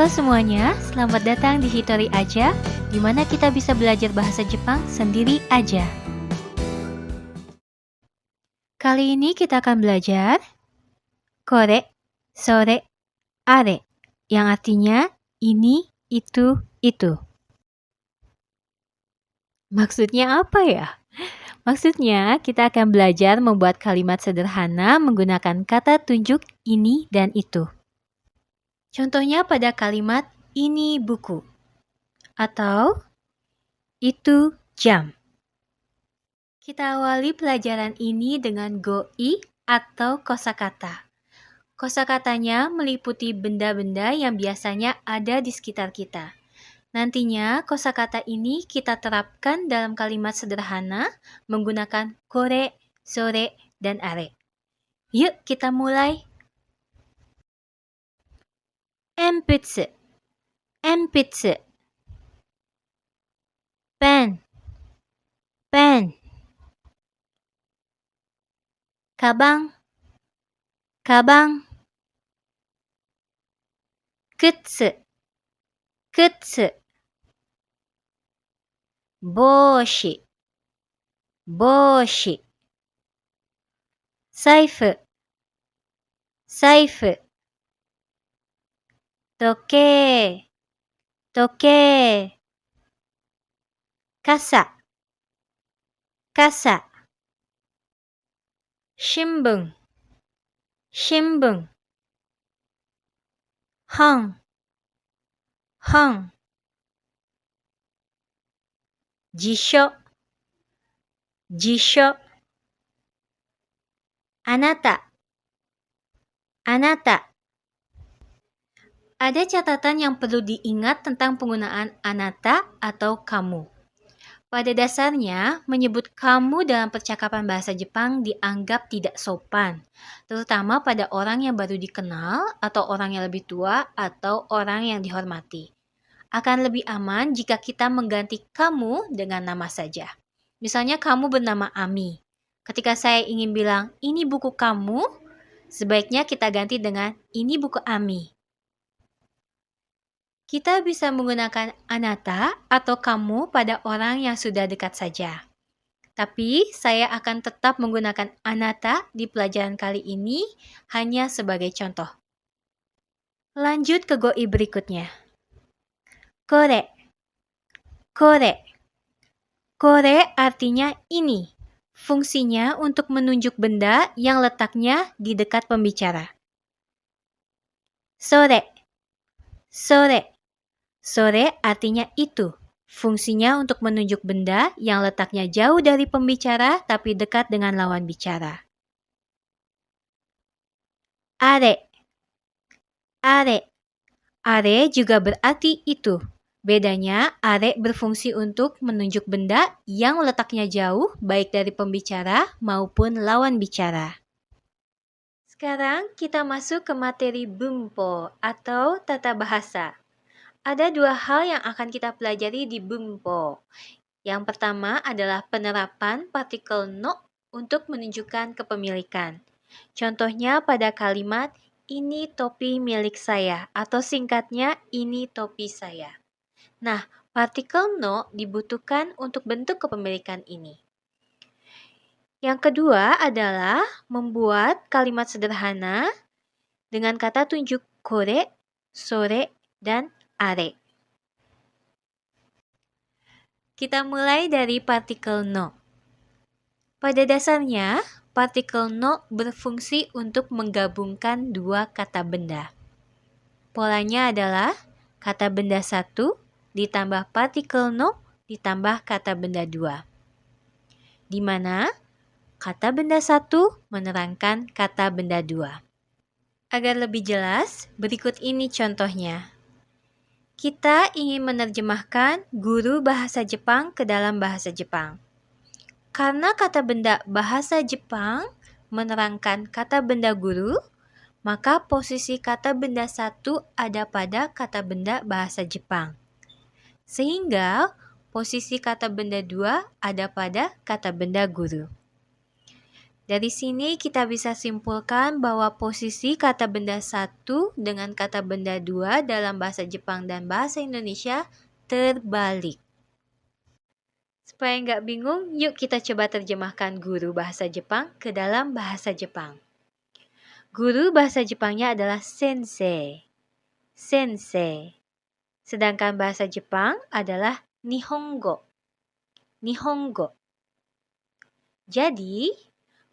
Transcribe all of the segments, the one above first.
Halo semuanya, selamat datang di Hitori Aja, di mana kita bisa belajar bahasa Jepang sendiri aja. Kali ini kita akan belajar kore, sore, are, yang artinya ini, itu. Maksudnya apa ya? Maksudnya kita akan belajar membuat kalimat sederhana menggunakan kata tunjuk ini dan itu. Contohnya pada kalimat ini buku atau itu jam. Kita awali pelajaran ini dengan goi atau kosakata. Kosakatanya meliputi benda-benda yang biasanya ada di sekitar kita. Nantinya kosakata ini kita terapkan dalam kalimat sederhana menggunakan kore, sore, dan are. Yuk kita mulai. Enputsu, enputsu. Pen, pen. Kabang, kabang. Kutsu, kutsu. Boshi, boshi. Saifu, saifu. Tokei, tokei. Kasa, kasa. Shinbun, shinbun. Hon, hon. Jisho, jisho. Anata, anata. Ada catatan yang perlu diingat tentang penggunaan anata atau kamu. Pada dasarnya, menyebut kamu dalam percakapan bahasa Jepang dianggap tidak sopan, terutama pada orang yang baru dikenal atau orang yang lebih tua atau orang yang dihormati. Akan lebih aman jika kita mengganti kamu dengan nama saja. Misalnya kamu bernama Ami. Ketika saya ingin bilang, ini buku kamu, sebaiknya kita ganti dengan ini buku Ami. Kita bisa menggunakan anata atau kamu pada orang yang sudah dekat saja. Tapi saya akan tetap menggunakan anata di pelajaran kali ini hanya sebagai contoh. Lanjut ke goi berikutnya. Kore, kore. Kore artinya ini. Fungsinya untuk menunjuk benda yang letaknya di dekat pembicara. Sore, sore. Sore artinya itu. Fungsinya untuk menunjuk benda yang letaknya jauh dari pembicara tapi dekat dengan lawan bicara. Are, are. Are juga berarti itu. Bedanya, are berfungsi untuk menunjuk benda yang letaknya jauh baik dari pembicara maupun lawan bicara. Sekarang kita masuk ke materi bunpo atau tata bahasa. Ada dua hal yang akan kita pelajari di bunpo. Yang pertama adalah penerapan partikel no untuk menunjukkan kepemilikan. Contohnya pada kalimat ini topi milik saya atau singkatnya ini topi saya. Nah, partikel no dibutuhkan untuk bentuk kepemilikan ini. Yang kedua adalah membuat kalimat sederhana dengan kata tunjuk kore, sore, dan are. Kita mulai dari partikel no. Pada dasarnya, partikel no berfungsi untuk menggabungkan dua kata benda. Polanya adalah kata benda 1 ditambah partikel no ditambah kata benda 2. Di mana kata benda 1 menerangkan kata benda 2. Agar lebih jelas, berikut ini contohnya. Kita ingin menerjemahkan guru bahasa Jepang ke dalam bahasa Jepang. Karena kata benda bahasa Jepang menerangkan kata benda guru, maka posisi kata benda 1 ada pada kata benda bahasa Jepang. Sehingga posisi kata benda 2 ada pada kata benda guru. Dari sini kita bisa simpulkan bahwa posisi kata benda satu dengan kata benda dua dalam bahasa Jepang dan bahasa Indonesia terbalik. Supaya nggak bingung, yuk kita coba terjemahkan guru bahasa Jepang ke dalam bahasa Jepang. Guru bahasa Jepangnya adalah sensei. Sensei. Sedangkan bahasa Jepang adalah nihongo. Nihongo. Jadi,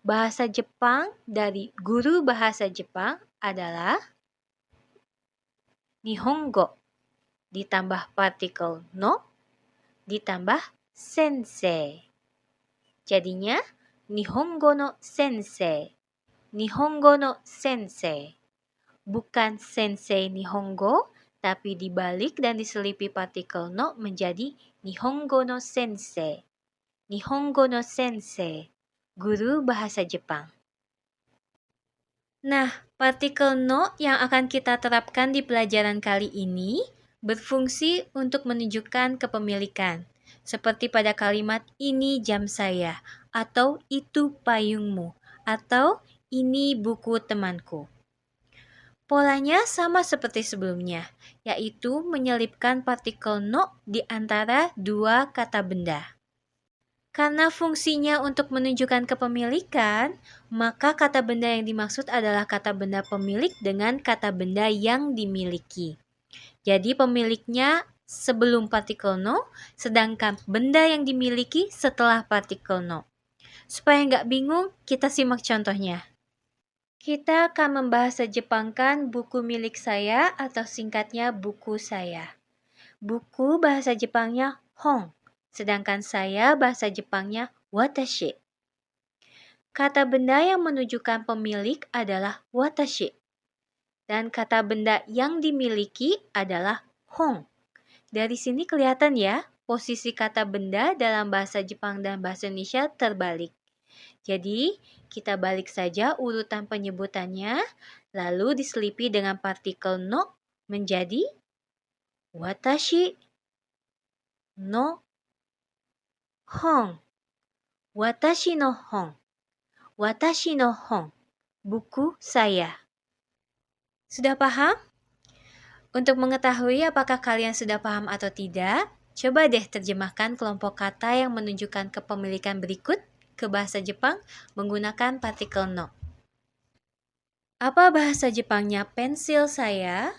bahasa Jepang dari guru bahasa Jepang adalah nihongo ditambah partikel no ditambah sensei. Jadinya nihongo no sensei. Nihongo no sensei. Bukan sensei nihongo, tapi dibalik dan diselipi partikel no menjadi nihongo no sensei. Nihongo no sensei. Guru bahasa Jepang. Nah, partikel no yang akan kita terapkan di pelajaran kali ini berfungsi untuk menunjukkan kepemilikan. Seperti pada kalimat ini jam saya, atau itu payungmu, atau ini buku temanku. Polanya sama seperti sebelumnya, yaitu menyelipkan partikel no di antara dua kata benda. Karena fungsinya untuk menunjukkan kepemilikan, maka kata benda yang dimaksud adalah kata benda pemilik dengan kata benda yang dimiliki. Jadi pemiliknya sebelum partikel no, sedangkan benda yang dimiliki setelah partikel no. Supaya nggak bingung, kita simak contohnya. Kita akan membahasa Jepangkan buku milik saya atau singkatnya buku saya. Buku bahasa Jepangnya hon. Sedangkan saya bahasa Jepangnya watashi. Kata benda yang menunjukkan pemilik adalah watashi. Dan kata benda yang dimiliki adalah hon. Dari sini kelihatan ya, posisi kata benda dalam bahasa Jepang dan bahasa Indonesia terbalik. Jadi, kita balik saja urutan penyebutannya, lalu diselipi dengan partikel no menjadi watashi no hon. Watashi no hon. Watashi no hon. Buku saya. Sudah paham? Untuk mengetahui apakah kalian sudah paham atau tidak, coba deh terjemahkan kelompok kata yang menunjukkan kepemilikan berikut ke bahasa Jepang menggunakan partikel no. Apa bahasa Jepangnya pensil saya?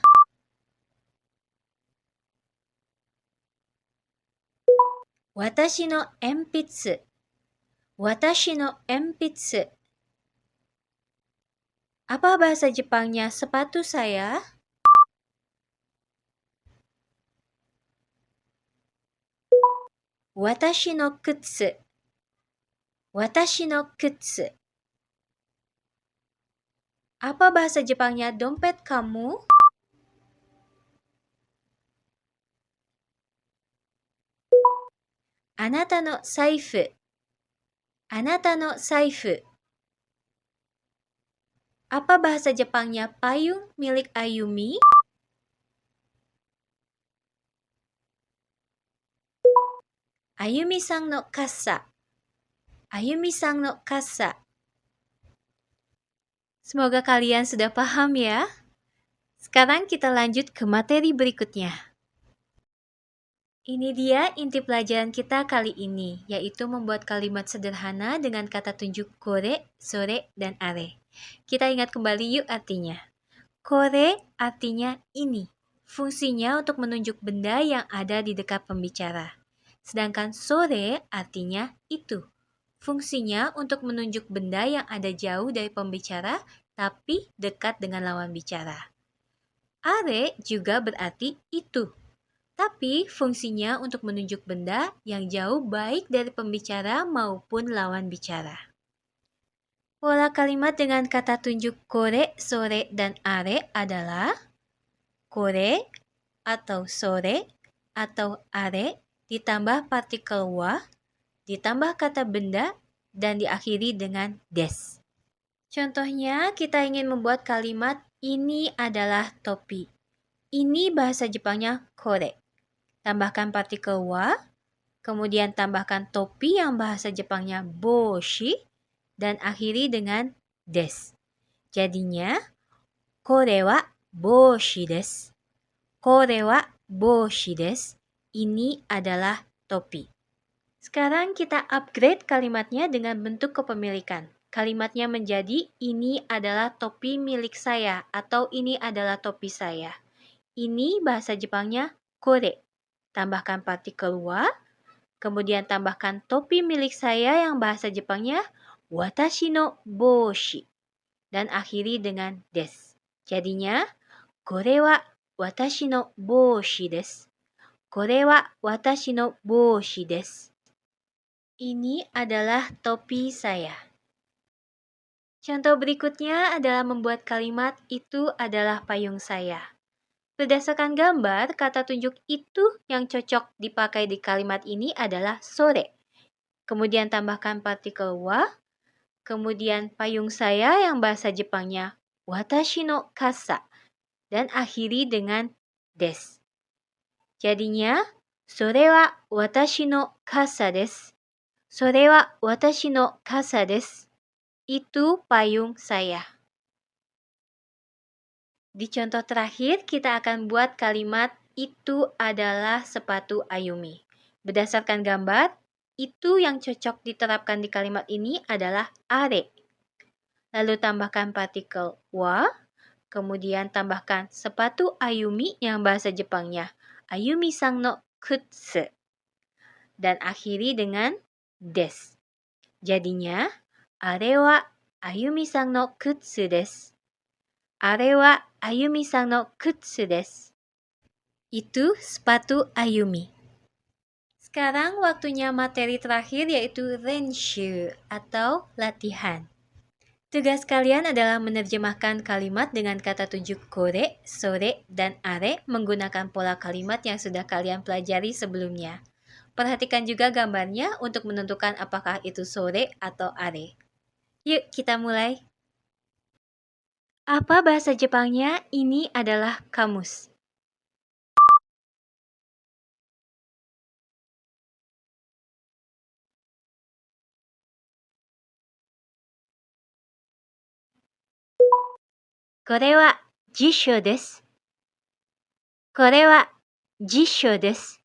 Watashi no enpitsu. Watashi no enpitsu. Apa bahasa Jepangnya sepatu saya? Watashi no kutsu. Watashi no kutsu. Apa bahasa Jepangnya dompet kamu? Anata no saifu. Anata no saifu. Apa bahasa Jepangnya payung milik Ayumi? Ayumi-san no kasa. Ayumi-san no kasa. Semoga kalian sudah paham ya. Sekarang kita lanjut ke materi berikutnya. Ini dia inti pelajaran kita kali ini, yaitu membuat kalimat sederhana dengan kata tunjuk kore, sore, dan are. Kita ingat kembali yuk artinya. Kore artinya ini. Fungsinya untuk menunjuk benda yang ada di dekat pembicara. Sedangkan sore artinya itu. Fungsinya untuk menunjuk benda yang ada jauh dari pembicara tapi dekat dengan lawan bicara. Are juga berarti itu. Tapi fungsinya untuk menunjuk benda yang jauh baik dari pembicara maupun lawan bicara. Pola kalimat dengan kata tunjuk kore, sore, dan are adalah kore atau sore atau are ditambah partikel wa, ditambah kata benda, dan diakhiri dengan des. Contohnya, kita ingin membuat kalimat ini adalah topi. Ini bahasa Jepangnya kore. Tambahkan partikel wa, kemudian tambahkan topi yang bahasa Jepangnya boshi, dan akhiri dengan des. Jadinya, kore wa boshi desu. Kore wa boshi desu. Ini adalah topi. Sekarang kita upgrade kalimatnya dengan bentuk kepemilikan. Kalimatnya menjadi ini adalah topi milik saya atau ini adalah topi saya. Ini bahasa Jepangnya kore. Tambahkan partikel wa, kemudian tambahkan topi milik saya yang bahasa Jepangnya watashi no boshi. Dan akhiri dengan des. Jadinya, kore wa watashi no boshi desu. Kore wa watashi no boshi desu. Ini adalah topi saya. Contoh berikutnya adalah membuat kalimat itu adalah payung saya. Berdasarkan gambar, kata tunjuk itu yang cocok dipakai di kalimat ini adalah sore. Kemudian tambahkan partikel wa, kemudian payung saya yang bahasa Jepangnya watashi no kasa, dan akhiri dengan des. Jadinya, sore wa watashi no kasa desu. Sore wa watashi no kasa desu. Itu payung saya. Di contoh terakhir, kita akan buat kalimat itu adalah sepatu Ayumi. Berdasarkan gambar, itu yang cocok diterapkan di kalimat ini adalah are. Lalu tambahkan partikel wa, kemudian tambahkan sepatu Ayumi yang bahasa Jepangnya Ayumi-san no kutsu. Dan akhiri dengan des. Jadinya, are wa Ayumi-san no kutsu desu. Are wa Ayumi-san no kutsu desu. Itu sepatu Ayumi. Sekarang waktunya materi terakhir yaitu renshu atau latihan. Tugas kalian adalah menerjemahkan kalimat dengan kata tunjuk kore, sore, dan are menggunakan pola kalimat yang sudah kalian pelajari sebelumnya. Perhatikan juga gambarnya untuk menentukan apakah itu sore atau are. Yuk kita mulai. Apa bahasa Jepangnya? Ini adalah kamus. Kore wa jisho desu. Kore wa jisho desu.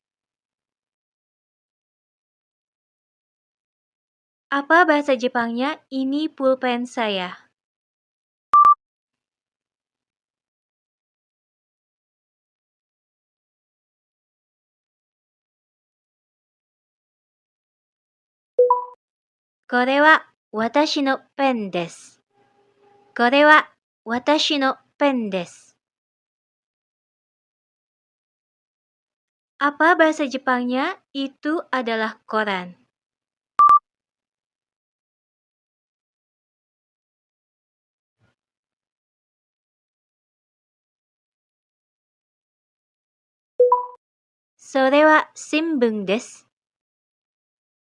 Apa bahasa Jepangnya? Ini pulpen saya. Kore wa watashi no pen desu. Kore wa watashi no pen desu. Apa bahasa Jepangnya? Itu adalah koran. Sore wa shinbun desu.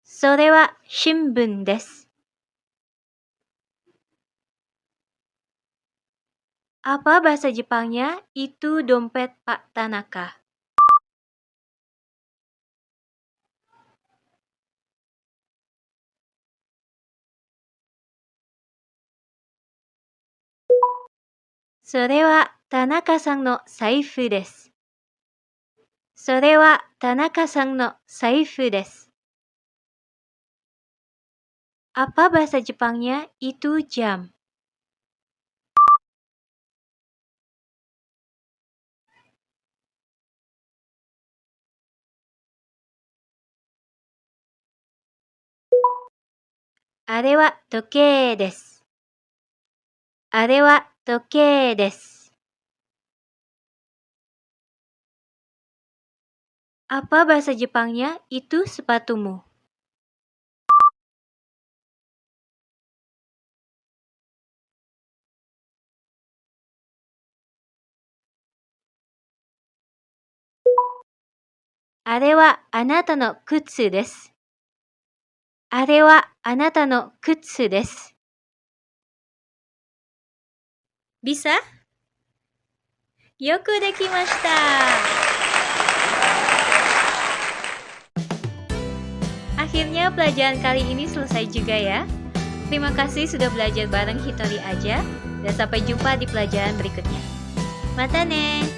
Sore wa shinbun desu. Apa bahasa Jepangnya? Itu dompet Pak Tanaka. Sore wa Tanaka-san no zaifu desu. Sore wa Tanaka-san no zaifu desu. Apa bahasa Jepangnya? Itu jam. Are wa tokei desu. Are wa tokei desu. Apa bahasa Jepangnya? Itu sepatumu. Are wa anata no kutsu desu. Are wa anata no kutsu desu. Bisa? Yoku dekimashita. Akhirnya pelajaran kali ini selesai juga ya. Terima kasih sudah belajar bareng Hitori aja, dan sampai jumpa di pelajaran berikutnya. Mata ne!